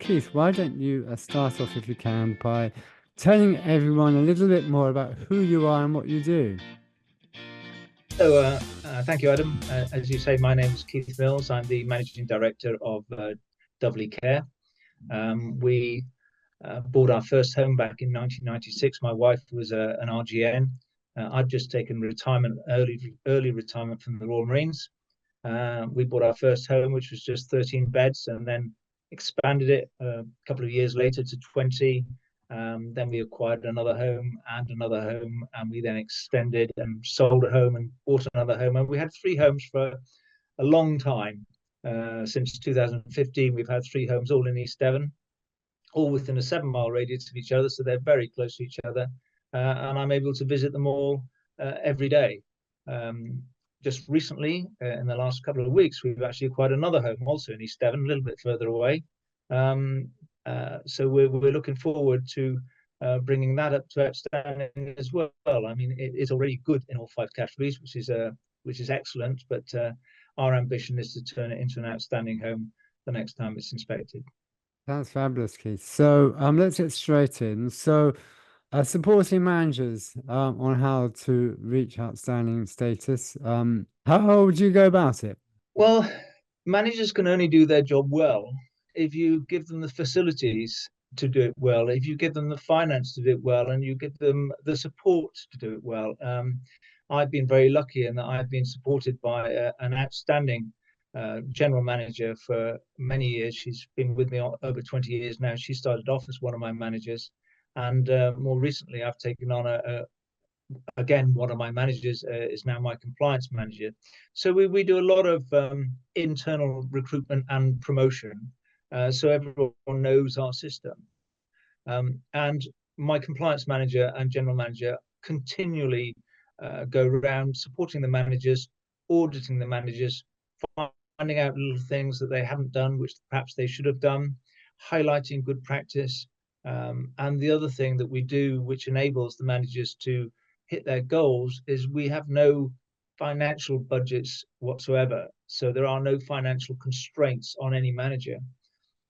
Keith, why don't you start off, if you can, by telling everyone a little bit more about who you are and what you do? Thank you, Adam. As you say, my name is Keith Mills. I'm the Managing Director of Doveleigh Care. We bought our first home back in 1996. My wife was an RGN. I'd just taken retirement, early retirement from the Royal Marines. We bought our first home, which was just 13 beds, and then expanded it a couple of years later to 20. Then we acquired another home, and we then extended and sold a home and bought another home. And we had three homes for a long time. Since 2015, we've had three homes all in East Devon, all within a 7 mile radius of each other. So they're very close to each other. And I'm able to visit them all every day. Just recently, in the last couple of weeks, we've actually acquired another home also in East Devon, a little bit further away. So we're looking forward to bringing that up to outstanding as well. I mean, it is already good in all five categories, which is excellent. But our ambition is to turn it into an outstanding home the next time it's inspected. That's fabulous, Keith. So let's get straight in. So supporting managers on how to reach outstanding status. How would you go about it? Well, managers can only do their job well if you give them the facilities to do it well, if you give them the finance to do it well, and you give them the support to do it well. I've been very lucky in that I've been supported by an outstanding general manager for many years. She's been with me over 20 years now. She started off as one of my managers, and more recently, I've taken on again, one of my managers is now my compliance manager. So we do a lot of internal recruitment and promotion, so everyone knows our system. And my compliance manager and general manager continually go around supporting the managers, auditing the managers, finding out little things that they haven't done, which perhaps they should have done, highlighting good practice. And the other thing that we do, which enables the managers to hit their goals, is we have no financial budgets whatsoever. So there are no financial constraints on any manager.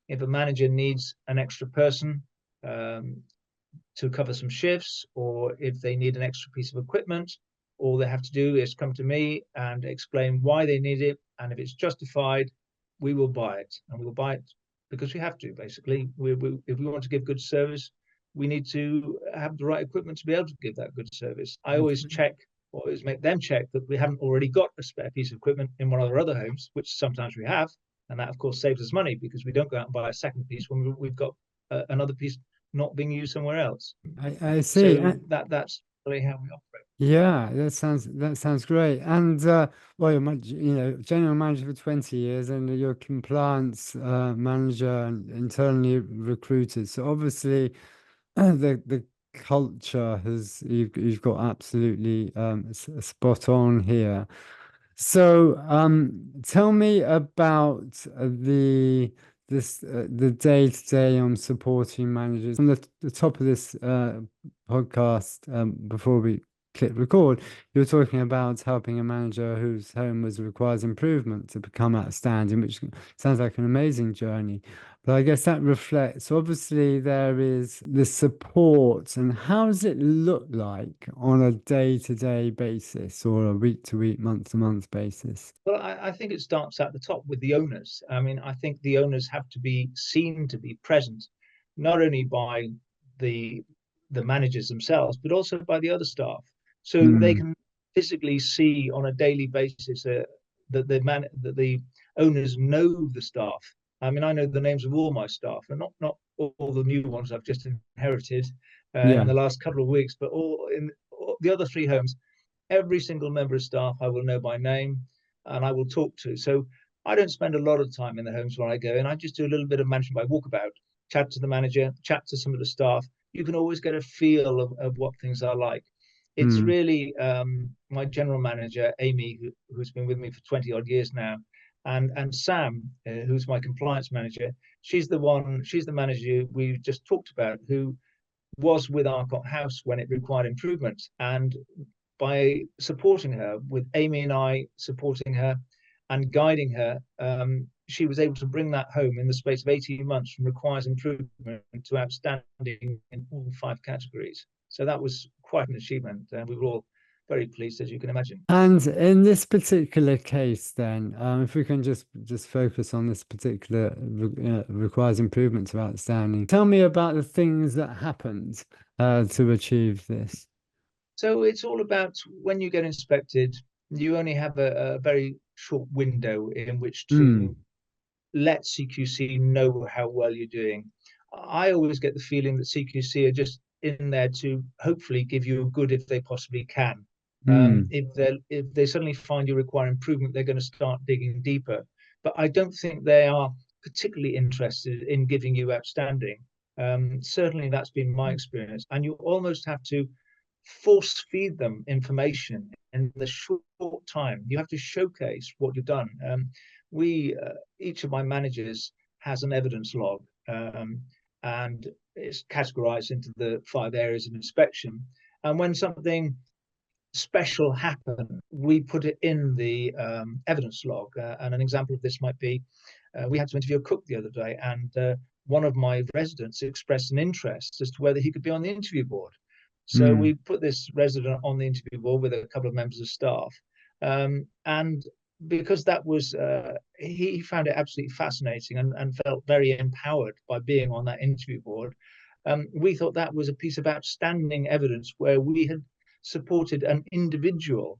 If a manager needs an extra person to cover some shifts, or if they need an extra piece of equipment, all they have to do is come to me and explain why they need it. And if it's justified, we will buy it. And we will buy it because we have to, basically. If we want to give good service, we need to have the right equipment to be able to give that good service. I always check, or always make them check, that we haven't already got a spare piece of equipment in one of our other homes, which sometimes we have. And that, of course, saves us money because we don't go out and buy a second piece when we've got another piece not being used somewhere else. I see. So that's really how we operate. Yeah, that sounds great. And well, general manager for 20 years, and you're compliance manager and internally recruited. So obviously, the culture has you've got absolutely spot on here. So tell me about the day to day on supporting managers. On the top of this podcast, before we click record, you were talking about helping a manager whose home was requires improvement to become outstanding, which sounds like an amazing journey. But I guess that reflects, obviously, there is the support, and how does it look like on a day-to-day basis or a week-to-week, month-to-month basis? Well, I think it starts at the top with the owners. I mean, I think the owners have to be seen to be present, not only by the the managers themselves, but also by the other staff, so they Mm, can physically see on a daily basis that the owners know the staff. I mean, I know the names of all my staff, and not all the new ones I've just inherited in yeah. the last couple of weeks, but all in all, the other three homes. Every single member of staff I will know by name, and I will talk to. So I don't spend a lot of time in the homes where I go, and I just do a little bit of management by walkabout, chat to the manager, chat to some of the staff. You can always get a feel of what things are like. It's Mm. really my general manager, Amy, who's been with me for 20 odd years now, and Sam, who's my compliance manager. She's the manager we just talked about, who was with Arcot House when it required improvement. And by supporting her, with Amy and I supporting her and guiding her, she was able to bring that home in the space of 18 months from requires improvement to outstanding in all 5 categories. So that was quite an achievement. We were all very pleased, as you can imagine. And in this particular case, then, if we can just focus on this particular requires improvement to outstanding, tell me about the things that happened to achieve this. So it's all about when you get inspected, you only have a very short window in which to Mm, let CQC know how well you're doing. I always get the feeling that CQC are just in there to hopefully give you a good if they possibly can. mm, If they suddenly find you require improvement, they're going to start digging deeper. But I don't think they are particularly interested in giving you outstanding. Certainly, that's been my experience. And you almost have to force feed them information in the short time. You have to showcase what you've done. We Each of my managers has an evidence log, and it's categorized into the 5 areas of inspection. And when something special happen, we put it in the evidence log. And an example of this might be we had to interview a cook the other day, and one of my residents expressed an interest as to whether he could be on the interview board. So mm, we put this resident on the interview board with a couple of members of staff. And because that was, he found it absolutely fascinating and felt very empowered by being on that interview board. We thought that was a piece of outstanding evidence where we had supported an individual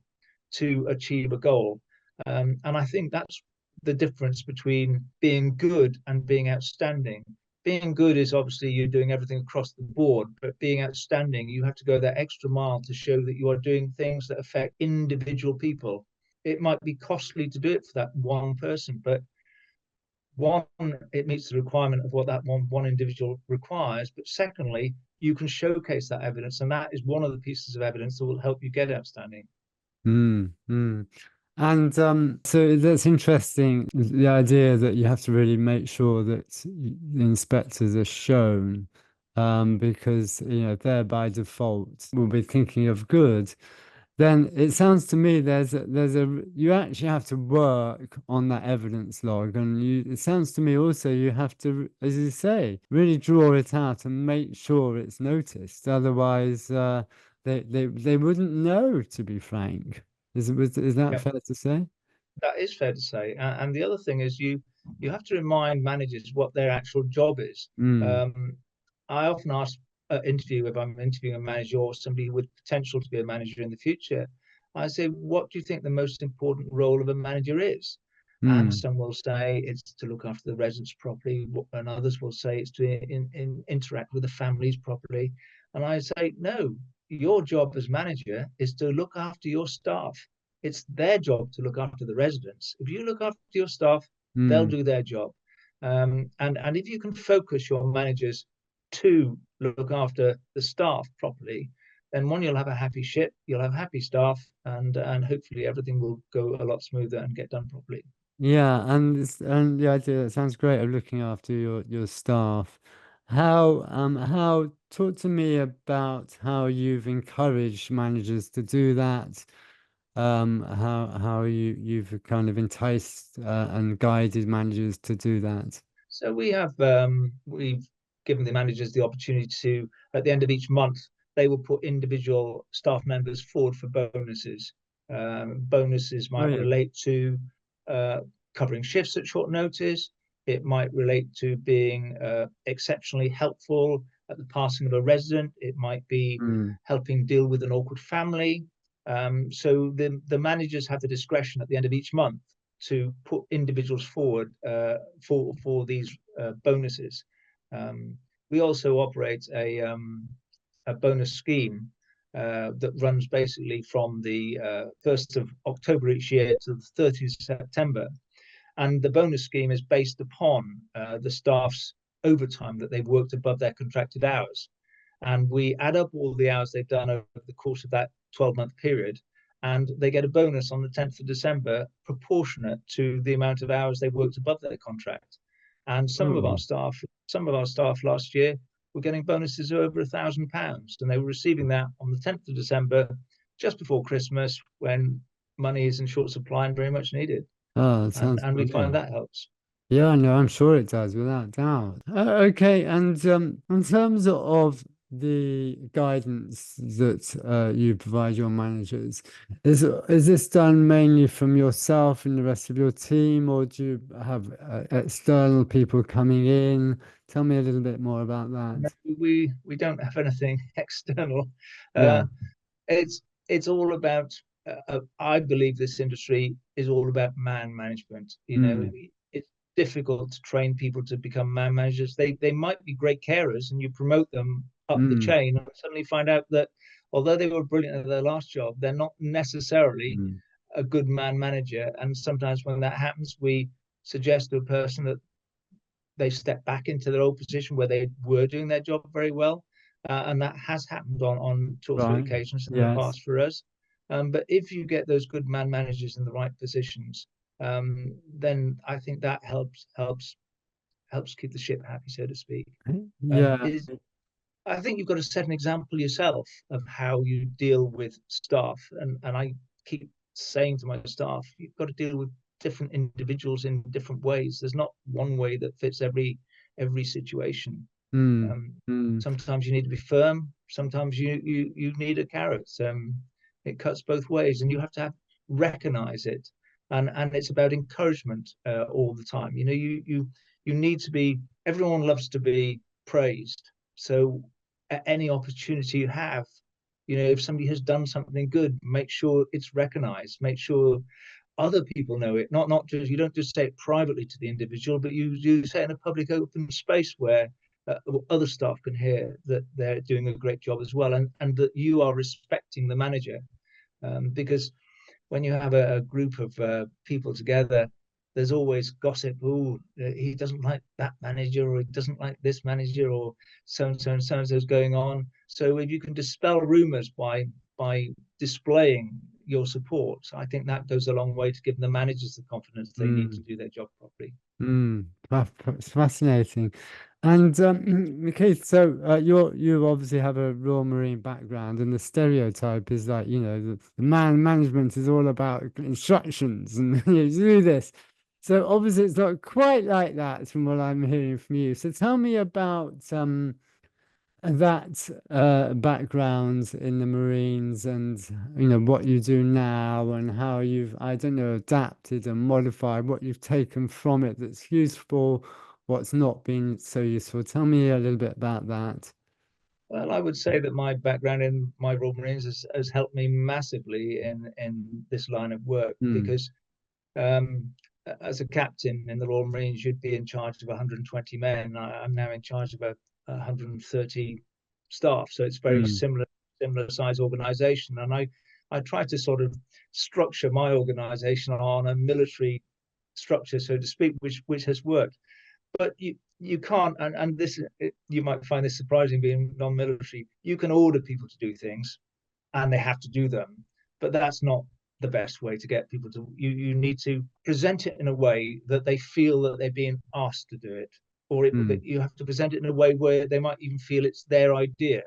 to achieve a goal. And I think that's the difference between being good and being outstanding. Being good is obviously you're doing everything across the board, but being outstanding, you have to go that extra mile to show that you are doing things that affect individual people. It might be costly to do it for that one person, but one, it meets the requirement of what that one individual requires. But secondly, you can showcase that evidence, and that is one of the pieces of evidence that will help you get outstanding. mm, mm. And so that's interesting, the idea that you have to really make sure that the inspectors are shown, because they're by default will be thinking of good. Then it sounds to me there's a you actually have to work on that evidence log, and it sounds to me also you have to, as you say, really draw it out and make sure it's noticed. Otherwise, they wouldn't know, to be frank. Is that Yeah, fair to say? that is fair to say. And the other thing is you have to remind managers what their actual job is. Mm, Um, I often ask interview if I'm interviewing a manager or somebody with potential to be a manager in the future. I say, what do you think the most important role of a manager is? And mm, some will say it's to look after the residents properly, and others will say it's to interact with the families properly. And I say, no, your job as manager is to look after your staff. It's their job to look after the residents. If you look after your staff, they'll mm. do their job. And if you can focus your managers to look after the staff properly, then one, you'll have a happy ship, you'll have happy staff, and hopefully everything will go a lot smoother and get done properly. Yeah, and the idea, that sounds great, of looking after your staff. How talk to me about how you've encouraged managers to do that. How you've kind of enticed and guided managers to do that. So we've given the managers the opportunity to, at the end of each month, they will put individual staff members forward for bonuses. Bonuses Oh might yeah. relate to uh, covering shifts at short notice. It might relate to being exceptionally helpful at the passing of a resident. It might be Mm, helping deal with an awkward family. So the managers have the discretion at the end of each month to put individuals forward for these bonuses. Um, we also operate a bonus scheme that runs basically from the 1st of October each year to the 30th of September. And the bonus scheme is based upon the staff's overtime that they've worked above their contracted hours. And we add up all the hours they've done over the course of that 12-month period, and they get a bonus on the 10th of December proportionate to the amount of hours they worked above their contract. And oh, some of our staff last year were getting bonuses of over £1,000, and they were receiving that on the 10th of December, just before Christmas, when money is in short supply and very much needed. oh, that And sounds and we find brilliant. that helps. Yeah, no, I'm sure it does, without doubt. Okay, and in terms of the guidance that you provide your managers, is this done mainly from yourself and the rest of your team, or do you have external people coming in? Tell me a little bit more about No, that. we don't have anything external. Yeah. Uh, it's all about. I believe this industry is all about man management. You know, Mm, it's difficult to train people to become man managers. They might be great carers, and you promote them up the mm, chain, and suddenly find out that although they were brilliant at their last job, they're not necessarily mm, a good man manager. And sometimes when that happens, we suggest to a person that they step back into their old position where they were doing their job very well. And that has happened on two or three right. occasions in the Yes. past for us. But if you get those good man managers in the right positions, then I think that helps keep the ship happy, so to speak. Yeah. Is I think you've got to set an example yourself of how you deal with staff. And I keep saying to my staff, you've got to deal with different individuals in different ways. There's not one way that fits every situation. Mm, Um, mm, Sometimes you need to be firm. Sometimes you need a carrot. It cuts both ways, and you have to recognize it. And it's about encouragement all the time. You know, you need to be. Everyone loves to be praised. So at any opportunity you have, you know, if somebody has done something good, make sure it's recognized. Make sure other people know it. Not just, you don't just say it privately to the individual, but you say it in a public open space where other staff can hear that they're doing a great job as well, and that you are respecting the manager. Because when you have a group of people together, there's always gossip. Oh, he doesn't like that manager, or he doesn't like this manager, or so and so's going on. So if you can dispel rumors by displaying your support, I think that goes a long way to giving the managers the confidence they need to mm. do their job properly. It's fascinating. And okay, so you obviously have a Royal Marine background, and the stereotype is that, the man management is all about instructions and you do this. So obviously it's not quite like that from what I'm hearing from you. So tell me about that background in the Marines, and what you do now, and how you've, I don't know, adapted and modified, what you've taken from it that's useful, what's not been so useful. Tell me a little bit about that. Well, I would say that my background in my Royal Marines has helped me massively in this line of work Mm, because Um, as a captain in the Royal Marines, you'd be in charge of 120 men. I'm now in charge of 130 staff, so it's very mm, similar size organisation. And I try to sort of structure my organisation on a military structure, so to speak, which has worked. But you can't, and this you might find this surprising being non-military. You can order people to do things, and they have to do them. But that's not the best way to get people to. You need to present it in a way that they feel that they're being asked to do it, or mm, you have to present it in a way where they might even feel it's their idea.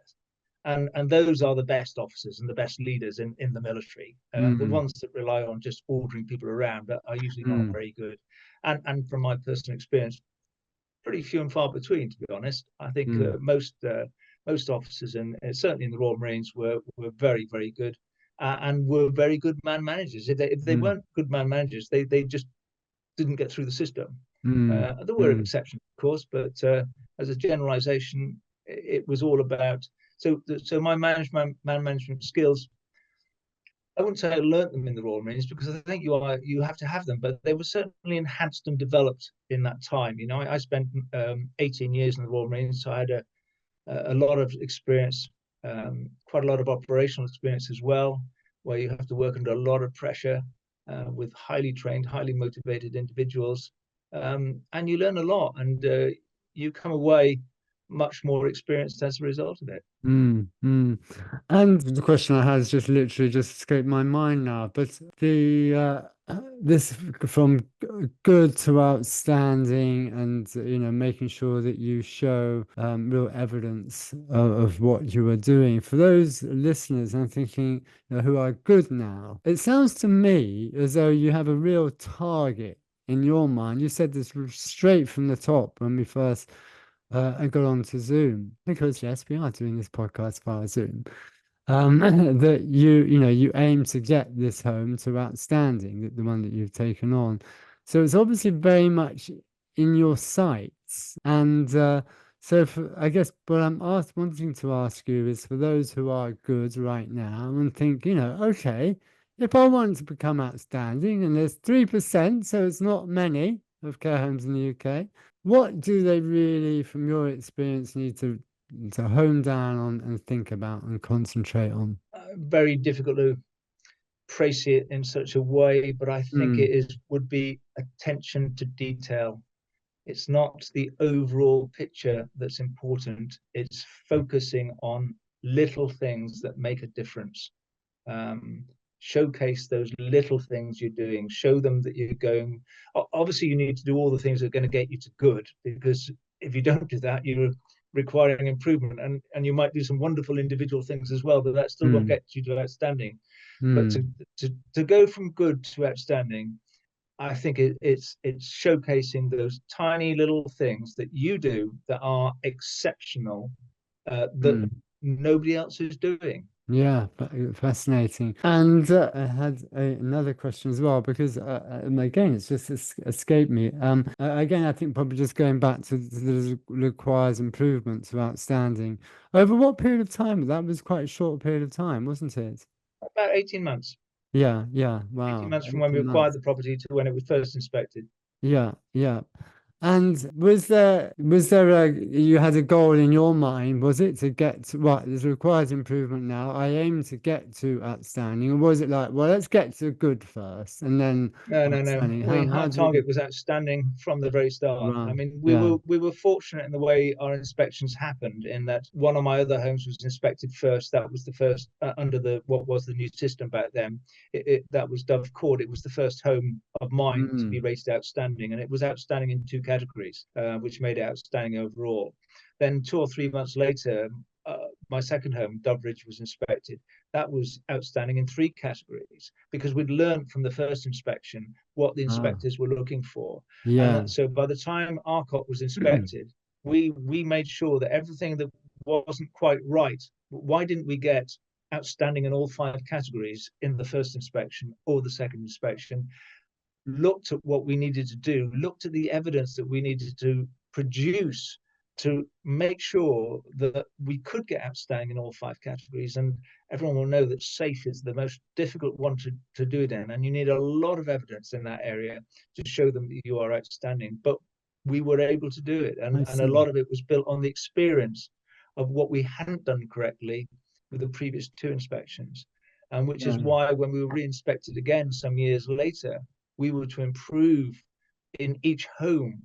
And those are the best officers and the best leaders in the military. The mm, ones that rely on just ordering people around are usually not mm, very good. And from my personal experience, pretty few and far between, to be honest. I think mm, most officers, and certainly in the Royal Marines, were very good, and were very good man managers. If they mm, weren't good man managers, they just didn't get through the system. mm, There were mm, exceptions, of course, but as a generalization, it was all about. So my man management skills, I wouldn't say I learnt them in the Royal Marines because I think you have to have them, but they were certainly enhanced and developed in that time. You know, I spent 18 years in the Royal Marines, so I had a lot of experience, quite a lot of operational experience as well, where you have to work under a lot of pressure with highly trained, highly motivated individuals, and you learn a lot, and you come away much more experienced as a result of it. mm, mm. And the question I had has just literally just escaped my mind now. But the this from good to outstanding, and making sure that you show real evidence of what you are doing. For those listeners, I'm thinking, who are good now. It sounds to me as though you have a real target in your mind? You said this straight from the top when we first got on to Zoom, because yes, we are doing this podcast via Zoom. That you aim to get this home to outstanding, the one that you've taken on. So it's obviously very much in your sights. And so I guess what I'm wanting to ask you is, for those who are good right now and think, okay, if I want to become outstanding, and there's 3%, so it's not many of care homes in the UK, what do they really, from your experience, need to hone down on and think about and concentrate on? Very difficult to praise it in such a way, but I think Mm, would be attention to detail. It's not the overall picture that's important. It's focusing on little things that make a difference. Um, Showcase those little things you're doing. Show them that you're going. Obviously, you need to do all the things that are going to get you to good, because if you don't do that, you're requiring improvement, and you might do some wonderful individual things as well, but that still won't mm, get you to outstanding. But mm, to go from good to outstanding, I think it's showcasing those tiny little things that you do that are exceptional, that mm. nobody else is doing. Yeah, fascinating. And I had another question as well, because again, it's just escaped me. Again, I think probably just going back to the requires improvement to outstanding. Over what period of time? That was quite a short period of time, wasn't it? About 18 months. Yeah, yeah. 18 Wow, months from when we 18 acquired months. the property to when it was first inspected. Yeah, yeah. And was there you had a goal in your mind? Was it to get to what? There's requires improvement now. I aim to get to outstanding, or was it like, well, let's get to good first and then No, no, no. outstanding? We How Our do you? target was outstanding from the very start. I Right. mean, Yeah. we were fortunate in the way our inspections happened. In that one of my other homes was inspected first. That was the first under the what was the new system back then. That was Dove Court. It was the first home of mine to be Mm. rated outstanding, and it was outstanding in two categories, which made it outstanding overall. Then 2 or 3 months later, my second home, Doveridge, was inspected. That was outstanding in three categories, because we'd learned from the first inspection what the Ah. inspectors were looking for. Yeah. And so by the time Arcot was inspected, we made sure that everything that wasn't quite right, why didn't we get outstanding in all five categories in the first inspection or the second inspection, looked at what we needed to do, looked at the evidence that we needed to produce to make sure that we could get outstanding in all five categories. And everyone will know that safe is the most difficult one to do it in. And you need a lot of evidence in that area to show them that you are outstanding. But we were able to do it. I And a see. lot of it was built on the experience of what we hadn't done correctly with the previous two inspections. And which is Yeah. why when we were re-inspected again some years later, we were to improve in each home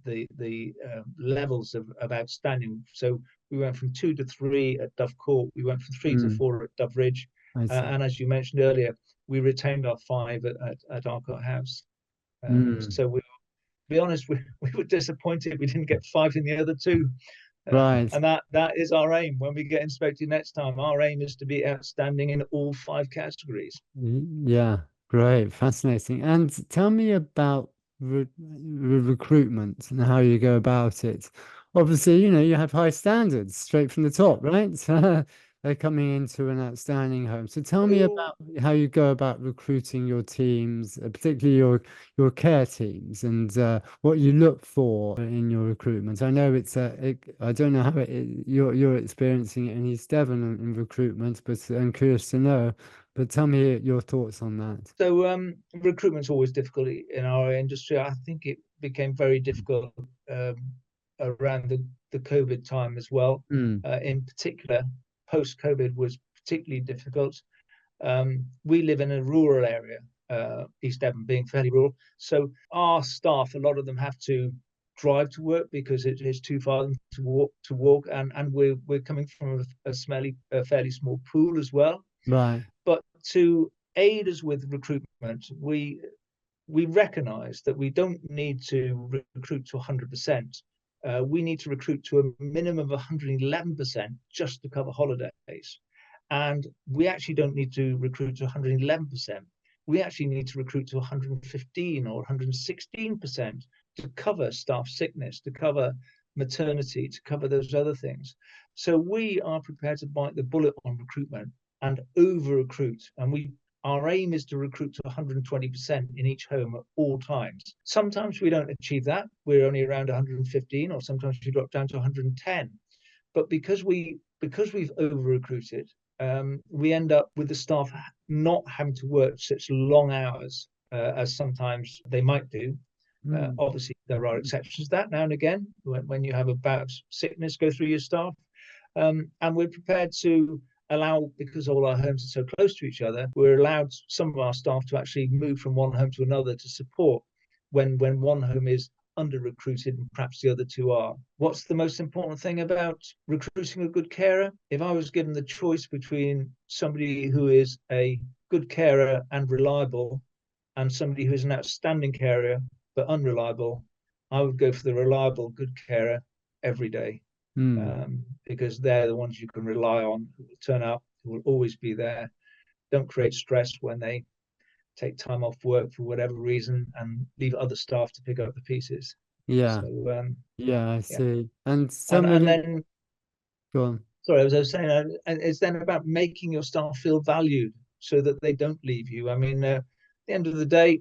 the levels of outstanding. So we went from 2 to 3 at Dove Court. We went from 3 to Mm. 4 at Doveridge. I see. And as you mentioned earlier, we retained our 5 at Arcot House. Mm. So to be honest, we were disappointed we didn't get 5 in the other two. Right. And that is our aim. When we get inspected next time, our aim is to be outstanding in all 5 categories. Yeah, great, fascinating. And tell me about recruitment and how you go about it. Obviously, you have high standards straight from the top, right? They're coming into an outstanding home. So tell me So about how you go about recruiting your teams, particularly your care teams, and what you look for in your recruitment. I know I don't know how you're experiencing it in East Devon in recruitment, but I'm curious to know. But tell me your thoughts on that. Recruitment's always difficult in our industry. I think it became very difficult um, around the COVID time as well. Mm, In particular, post COVID was particularly difficult. We live in a rural area, East Devon being fairly rural. So our staff, a lot of them have to drive to work because it is too far to walk, and we're coming from a fairly small pool as well. right. But to aid us with recruitment, we recognise that we don't need to recruit to 100%. We need to recruit to a minimum of 111% just to cover holidays. And we actually don't need to recruit to 111%. we actually need to recruit to 115 or 116% to cover staff sickness, to cover maternity, to cover those other things. So we are prepared to bite the bullet on recruitment and over recruit. And our aim is to recruit to 120% in each home at all times. Sometimes we don't achieve that. We're only around 115, or sometimes we drop down to 110. But because we've over recruited, we end up with the staff not having to work such long hours as sometimes they might do. Obviously, there are exceptions to that now and again when you have a bout of sickness go through your staff. And we're prepared to allow, because all our homes are so close to each other, we're allowed some of our staff to actually move from one home to another to support when one home is under recruited and perhaps the other two are. What's the most important thing about recruiting a good carer? If I was given the choice between somebody who is a good carer and reliable and somebody who is an outstanding carer but unreliable, I would go for the reliable good carer every day. Because they're the ones you can rely on, who will turn up, who will always be there, don't create stress when they take time off work for whatever reason and leave other staff to pick up the pieces. Yeah. So Yeah, I yeah. see. And And somebody, then, go on. sorry, as I was saying, and it's then about making your staff feel valued so that they don't leave you. I mean, at the end of the day,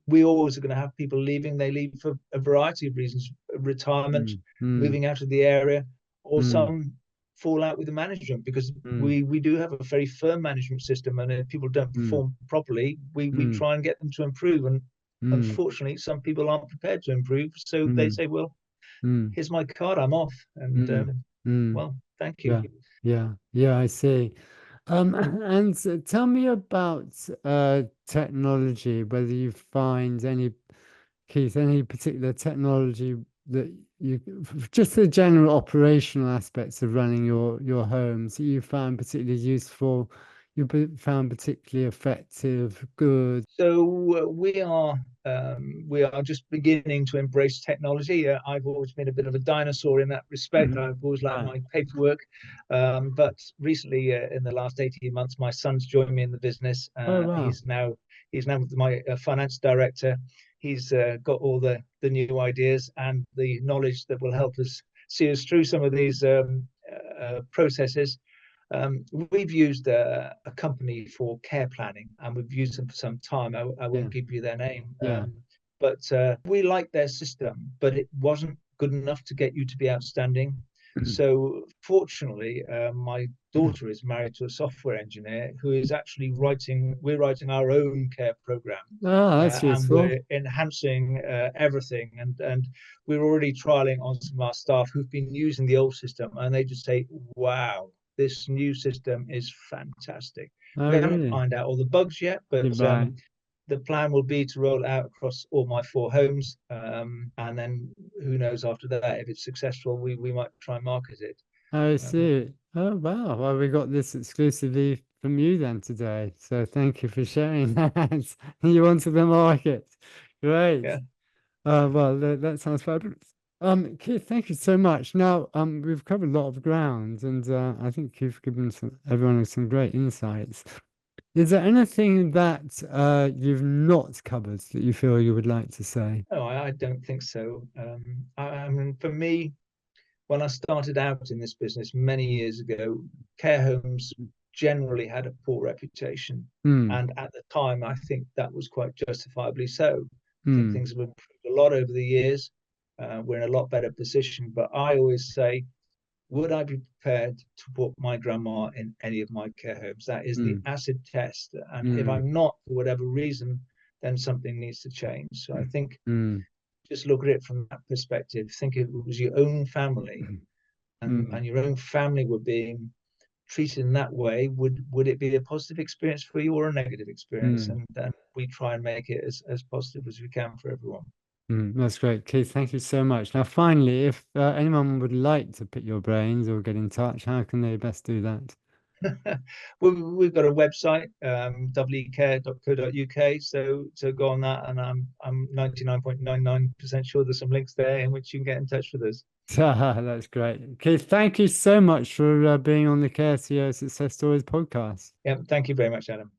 we always are going to have people leaving. They leave for a variety of reasons: retirement, moving out of the area, or some fall out with the management, because we do have a very firm management system, and if people don't perform properly, we try and get them to improve. And unfortunately, some people aren't prepared to improve, so they say, well, here's my card, I'm off. And well, thank you. Yeah, I see. And tell me about technology, whether you find any, Keith, any particular technology that you, just the general operational aspects of running your homes that you found particularly useful, found particularly effective, good. So we are just beginning to embrace technology. I've always been a bit of a dinosaur in that respect. I've always liked Right. my paperwork, but recently, in the last 18 months, my son's joined me in the business. Oh, wow. He's now my finance director. He's got all the new ideas and the knowledge that will help us see us through some of these processes. We've used a company for care planning, and we've used them for some time. I Yeah. won't give you their name, Yeah. but we liked their system, but it wasn't good enough to get you to be outstanding. So fortunately, my daughter is married to a software engineer who is actually we're writing our own care program, Oh, that's and useful. we're enhancing everything. And we're already trialing on some of our staff who've been using the old system, and they just say, wow, this new system is fantastic. Oh, We haven't really? ironed out all the bugs yet, but You're right. the plan will be to roll it out across all my 4 homes. And then who knows after that, if it's successful, we might try and market it. I Um, see. Oh, wow. Well, we got this exclusively from you then today. So thank you for sharing that. You wanted the market. Great. yeah. Well, that sounds fabulous. Keith, thank you so much. Now, we've covered a lot of ground, and I think you've given everyone some great insights. Is there anything that you've not covered that you feel you would like to say? No, I don't think so. I mean, for me, when I started out in this business many years ago, care homes generally had a poor reputation. Hmm. And at the time, I think that was quite justifiably so. I think Hmm. things have improved a lot over the years. We're in a lot better position. But I always say, would I be prepared to put my grandma in any of my care homes? That is the Hmm. acid test. And if Hmm. I'm not, for whatever reason, then something needs to change. So I think Hmm. just look at it from that perspective. Think if it was your own family, Hmm. and your own family were being treated in that way, would it be a positive experience for you or a negative experience? Hmm. And then we try and make it as positive as we can for everyone. That's great, Keith. Thank you so much. Now, finally, if anyone would like to pick your brains or get in touch, how can they best do that? We've got a website, doveleighcare.co.uk. So go on that, and I'm 99.99% sure there's some links there in which you can get in touch with us. That's great. Keith, thank you so much for being on the Care CEO Success Stories podcast. Yeah, thank you very much, Adam.